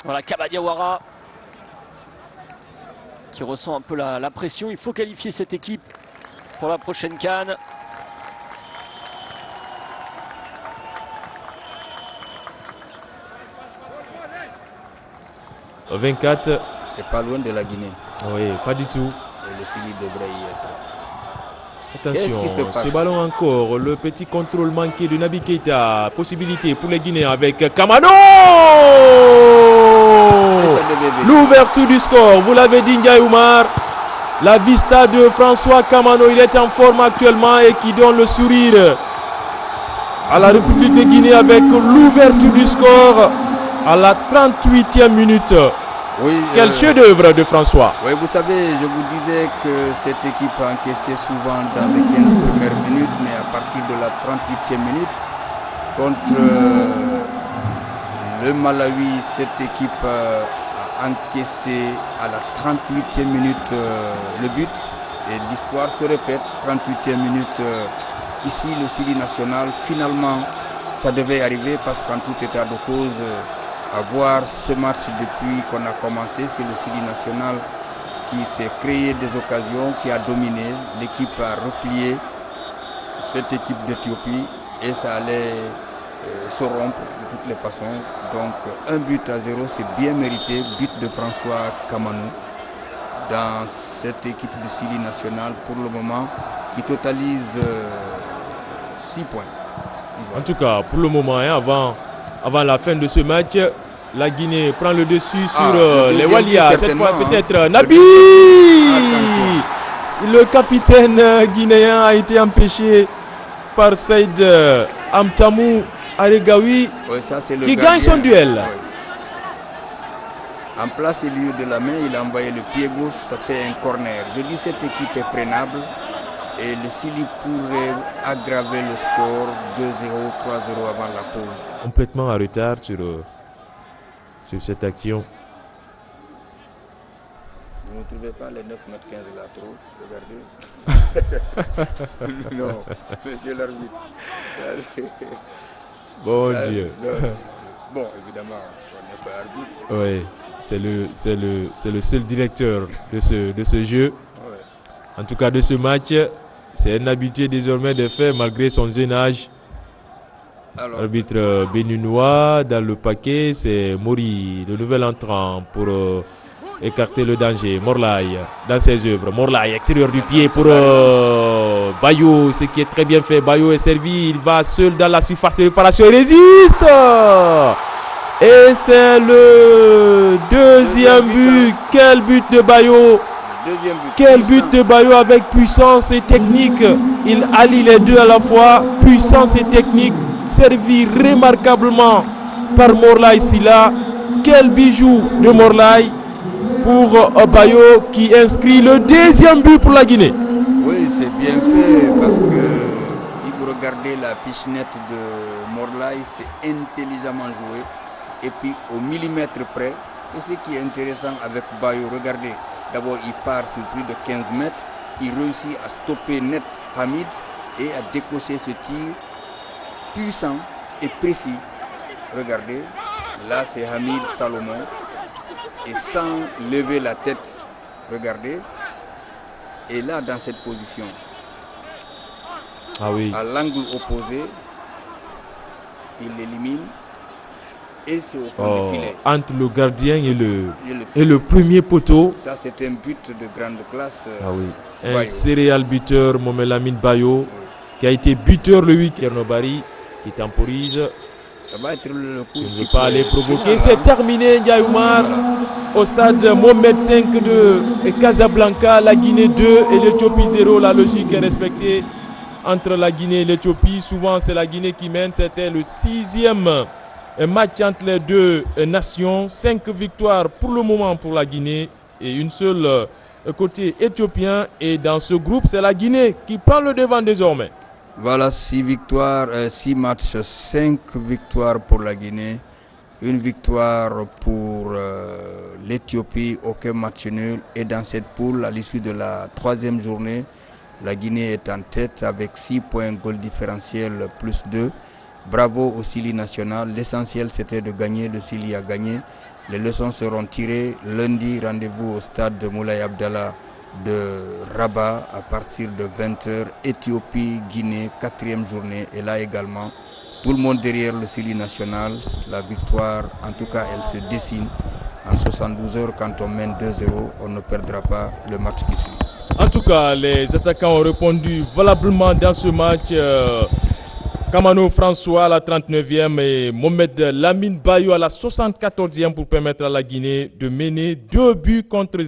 Voilà, Kaba Diawara qui ressent un peu la pression. Il faut qualifier cette équipe pour la prochaine CAN. « 24. C'est pas loin de la Guinée. Oui, pas du tout. Et le Sili devrait y être. Attention, ce ballon encore, le petit contrôle manqué de Naby Keita. Possibilité pour les Guinéens avec Kamano. L'ouverture du score, vous l'avez dit Ndiaye Oumar. La vista de François Kamano, il est en forme actuellement et qui donne le sourire à la République de Guinée avec l'ouverture du score à la 38e minute. Oui, quel chef-d'œuvre de François. Oui, vous savez, je vous disais que cette équipe a encaissé souvent dans les 15 premières minutes, mais à partir de la 38e minute, contre le Malawi, cette équipe a encaissé à la 38e minute le but. Et l'histoire se répète, 38e minute, ici le Sili national, finalement, ça devait arriver parce qu'en tout état de cause, à voir ce match depuis qu'on a commencé, c'est le Sili national qui s'est créé des occasions, qui a dominé. L'équipe a replié cette équipe d'Éthiopie et ça allait se rompre de toutes les façons. Donc 1-0, c'est bien mérité, but de François Kamano dans cette équipe du Sili national pour le moment qui totalise 6 points. En tout cas, pour le moment, hein, avant la fin de ce match, la Guinée prend le dessus sur les Walia. Cette fois, peut-être Naby. Le capitaine guinéen a été empêché par Saïd Amtamou Aregawi, qui gagne son duel. Oui. En place au lieu de la main, il a envoyé le pied gauche, ça fait un corner. Je dis cette équipe est prenable. Et le Sili pourrait aggraver le score 2-0, 3-0 avant la pause. Complètement en retard sur cette action. Vous ne trouvez pas les 9,15 m là trop? Regardez. Non, monsieur l'arbitre. Bon Dieu. Bon, évidemment, on n'est pas arbitre. Oui, c'est le seul directeur de ce jeu. Ouais. En tout cas, de ce match. C'est un habitué désormais des faits malgré son jeune âge. Arbitre béninois dans le paquet, c'est Mori, le nouvel entrant pour écarter le danger. Morlaï dans ses œuvres. Morlaï, extérieur du pied pour Bayo, ce qui est très bien fait. Bayo est servi, il va seul dans la surface de réparation, il résiste. Et c'est le deuxième but. Quel but de Bayo! Quel but de Bayo avec puissance et technique. Il allie les deux à la fois, puissance et technique, servi remarquablement par Morlaï Sila. Quel bijou de Morlaï pour Bayo qui inscrit le deuxième but pour la Guinée. Oui, c'est bien fait parce que si vous regardez la pichenette de Morlaï, c'est intelligemment joué et puis au millimètre près. Et ce qui est intéressant avec Bayo, regardez. D'abord, il part sur plus de 15 mètres. Il réussit à stopper net Hamid et à décocher ce tir puissant et précis. Regardez, là c'est Hamid Salomon. Et sans lever la tête, regardez. Et là, dans cette position, à l'angle opposé, il l'élimine. Et c'est au fond du filet. Entre le gardien et le premier poteau. Ça, c'est un but de grande classe. Un céréal buteur, Momelamine Bayo, qui a été buteur le 8. Kernobari qui temporise. Ça va être le coup. Je ne veux pas aller provoquer. C'est terminé, Ndiaye Oumar. Au stade Mohamed V de Casablanca, la Guinée 2 et l'Éthiopie 0. La logique est respectée entre la Guinée et l'Éthiopie. Souvent, c'est la Guinée qui mène. C'était le 6e. Un match entre les deux nations, 5 victoires pour le moment pour la Guinée et une seule côté éthiopien. Et dans ce groupe, c'est la Guinée qui prend le devant désormais. Voilà, 6 victoires, 6 matchs, 5 victoires pour la Guinée, une victoire pour l'Éthiopie, aucun match nul. Et dans cette poule, à l'issue de la 3e journée, la Guinée est en tête avec 6 points, goal différentiel plus 2. Bravo au Sili national. L'essentiel, c'était de gagner. Le Sili a gagné. Les leçons seront tirées. Lundi, rendez-vous au stade de Moulay Abdallah de Rabat à partir de 20h. Éthiopie, Guinée, 4e journée. Et là également, tout le monde derrière le Sili national. La victoire, en tout cas, elle se dessine. En 72 heures, quand on mène 2-0, on ne perdra pas le match qui suit. En tout cas, les attaquants ont répondu valablement dans ce match. Kamano François à la 39e et Mohamed Lamine Bayo à la 74e pour permettre à la Guinée de mener 2 buts contre 0.